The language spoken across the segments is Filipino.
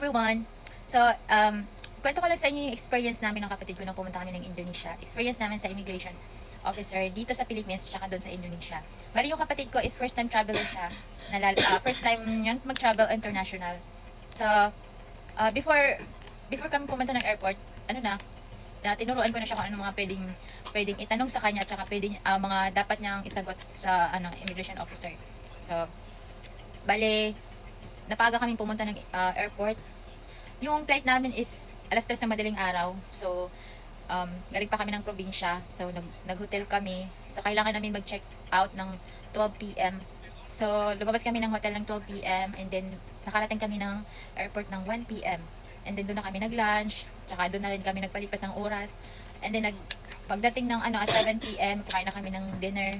everyone! So, kwento ko lang sa inyo yung experience namin ng kapatid ko nung pumunta kami ng Indonesia. Experience namin sa immigration officer dito sa Philippines tsaka doon sa Indonesia. Bali yung kapatid ko is first time traveler siya. First time yung mag-travel international. So, before kami pumunta ng airport, tinuruan ko na siya kung ano mga pwedeng itanong sa kanya tsaka mga dapat niyang isagot sa immigration officer. So, bale, napaga kaming pumunta ng airport. Yung flight namin is alas 3 ng madaling araw. So, galing pa kami ng probinsya. So, nag-hotel kami. So, kailangan namin mag-check out ng 12 p.m. So, lumabas kami ng hotel ng 12 p.m. And then, nakarating kami ng airport ng 1 p.m. And then, doon na kami nag-lunch. Tsaka, doon na rin kami nagpalipas ng oras. And then, pagdating ng at 7 p.m., kumain na kami ng dinner.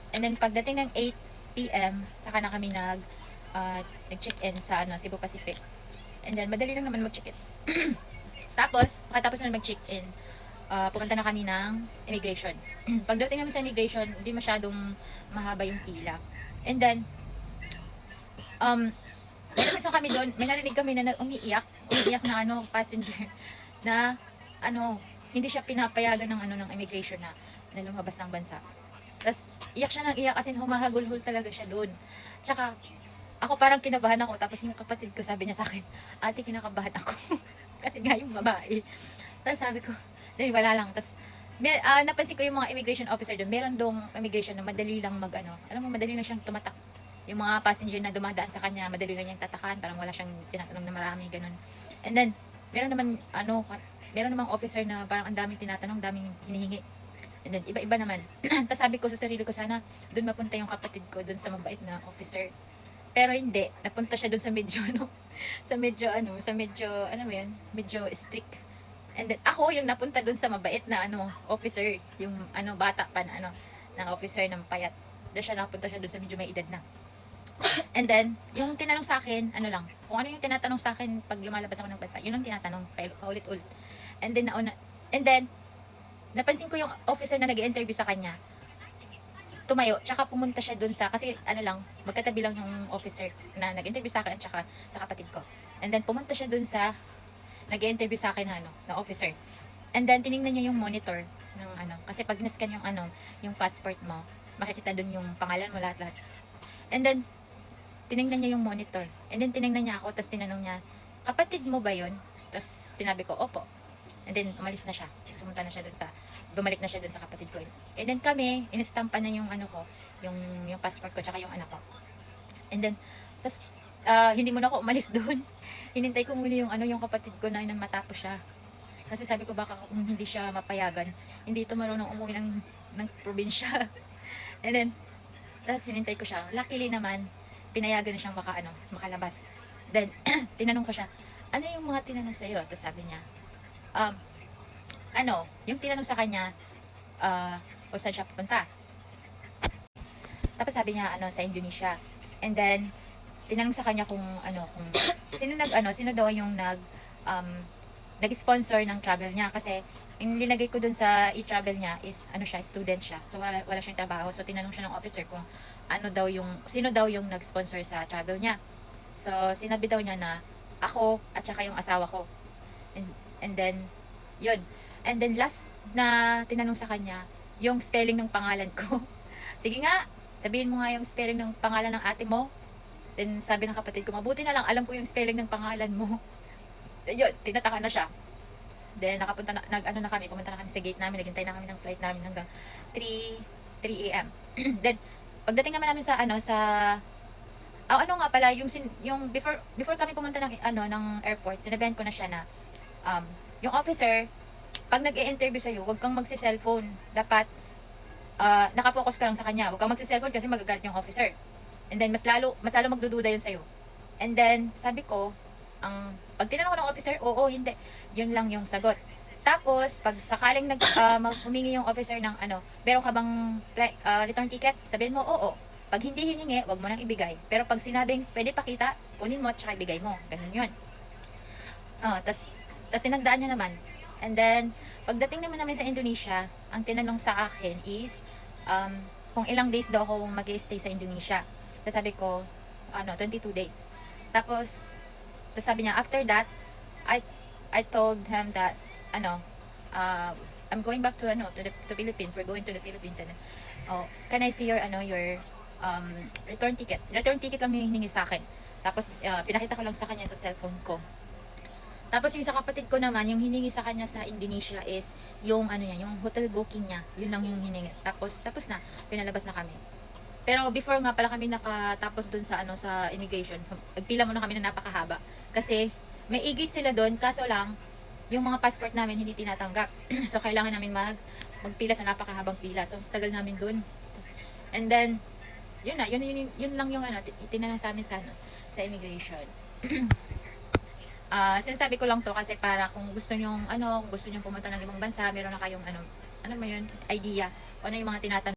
And then, pagdating ng 8 p.m., saka na kami nag-check-in sa Cebu Pacific. And then, madali lang naman mag-check-in. Tapos, pagkatapos na mag-check-in, pumunta na kami ng immigration. Pagdating namin sa immigration, hindi masyadong mahaba yung pila. And then, may narinig kami na umiiyak na passenger na hindi siya pinapayagan ng immigration na lumabas ng bansa. Tapos, iyak siya ng iyak kasi humahagulhol talaga siya doon. Tsaka, ako parang kinabahan ako. Tapos yung kapatid ko sabi niya sa akin, ate, kinakabahan ako. Kasi nga yung babae. Tapos sabi ko, dahil wala lang. Tapos, napansin ko yung mga immigration officer doon. Meron dong immigration na madali lang madali lang siyang tumatak. Yung mga passenger na dumadaan sa kanya, madali lang niyang tatakan. Parang wala siyang tinatanong na marami, ganun. And then, meron namang officer na parang ang daming tinatanong, daming hinihingi. And then, iba-iba naman. Tapos sabi ko sa sarili ko, sana doon mapunta yung kapatid ko, doon sa mabait na officer. Pero hindi, napunta siya doon sa medyo, medyo strict. And then, ako yung napunta doon sa mabait na, officer, yung, bata pa na, ng officer ng payat. Napunta siya doon sa medyo may edad na. And then, yung tinanong sa akin, kung ano yung tinatanong sa akin pag lumalabas ako ng bansa, yun ang tinatanong, paulit-ulit. And then, napansin ko yung officer na nag-i-interview sa kanya, tumayo, tsaka pumunta siya dun kasi magkatabi lang yung officer na nag-interview sa akin at tsaka sa kapatid ko. And then, pumunta siya dun sa nag-interview sa akin na officer. And then, tiningnan niya yung monitor ng kasi pag niscan yung passport mo, makikita dun yung pangalan mo, lahat-lahat. And then, tiningnan niya yung monitor. And then, tiningnan niya ako, tapos tinanong niya, kapatid mo ba yun? Tapos, sinabi ko, opo. And then, umalis na siya. Sumunta na siya bumalik na siya dun sa kapatid ko. And then kami, inistampa na yung yung passport ko, tsaka yung anak ko. And then, tapos, hindi muna ako umalis dun. Hinintay ko muna yung kapatid ko na matapos siya. Kasi sabi ko, baka kung hindi siya mapayagan, hindi ito marunong umuwi ng probinsya. And then, tapos hinintay ko siya. Luckily naman, pinayagan na siyang makalabas. Then, tinanong ko siya, ano yung mga tinanong sa'yo? Tapos sabi niya, yung tinanong sa kanya, o saan siya pupunta. Tapos sabi niya, sa Indonesia. And then, tinanong sa kanya kung sino daw yung nag-sponsor ng travel niya. Kasi, yung linagay ko dun sa e-travel niya is, student siya. So, wala siyang trabaho. So, tinanong siya ng officer kung sino daw yung nag-sponsor sa travel niya. So, sinabi daw niya na, ako at saka yung asawa ko. And then, yun. And then last na tinanong sa kanya, yung spelling ng pangalan ko. Sige nga, sabihin mo nga yung spelling ng pangalan ng ate mo. Then sabi ng kapatid ko, mabuti na lang, alam ko yung spelling ng pangalan mo. Yun, tinataka na siya. Then pumunta na kami sa gate namin, naghintay na kami ng flight namin hanggang 3 a.m. Then, pagdating naman namin nga pala, yung before kami pumunta ng airport, sinabihan ko na siya na, yung officer, pag nag-i-interview sa'yo, huwag kang magsi-cellphone. Dapat, nakafocus ka lang sa kanya. Huwag kang magsi-cellphone kasi magagalit yung officer. And then, mas lalo magdududa yun sa'yo. And then, sabi ko, pag tinanong ko ng officer, oo, hindi. Yun lang yung sagot. Tapos, pag sakaling humingi yung officer ng meron ka bang return ticket? Sabihin mo, oo. Pag hindi hiningi, wag mo nang ibigay. Pero pag sinabing, pwede pakita, kunin mo at saka ibigay mo. Ganun yun. Tas tinagdaan niya naman. And then, pagdating naman namin sa Indonesia, ang tinanong sa akin is, kung ilang days daw ako mag-stay sa Indonesia. Tapos sabi ko, 22 days. Tapos, Tapos sabi niya, after that, I told him that, ano, I'm going back to, to Philippines. We're going to the Philippines. And, oh, can I see your, your, return ticket? Return ticket lang yung hiningi sa akin. Tapos, pinakita ko lang sa kanya sa cellphone ko. Tapos yung sa kapatid ko naman, yung hiningi sa kanya sa Indonesia is yung yung hotel booking niya. Yun lang yung hiningi. Tapos na, pinalabas na kami. Pero before nga pala kami nakatapos dun sa sa immigration, nagpila muna kami na napakahaba. Kasi may igit sila doon, kaso lang yung mga passport namin hindi tinatanggap. So kailangan namin magpila sa napakahabang pila. So tagal namin doon. And then yun lang yung itinanong sa amin sa immigration. Sinasabi ko lang to kasi para kung gusto nyong kung gusto nyong pumunta ng ibang bansa, meron na kayong idea, ano yung mga tinatanong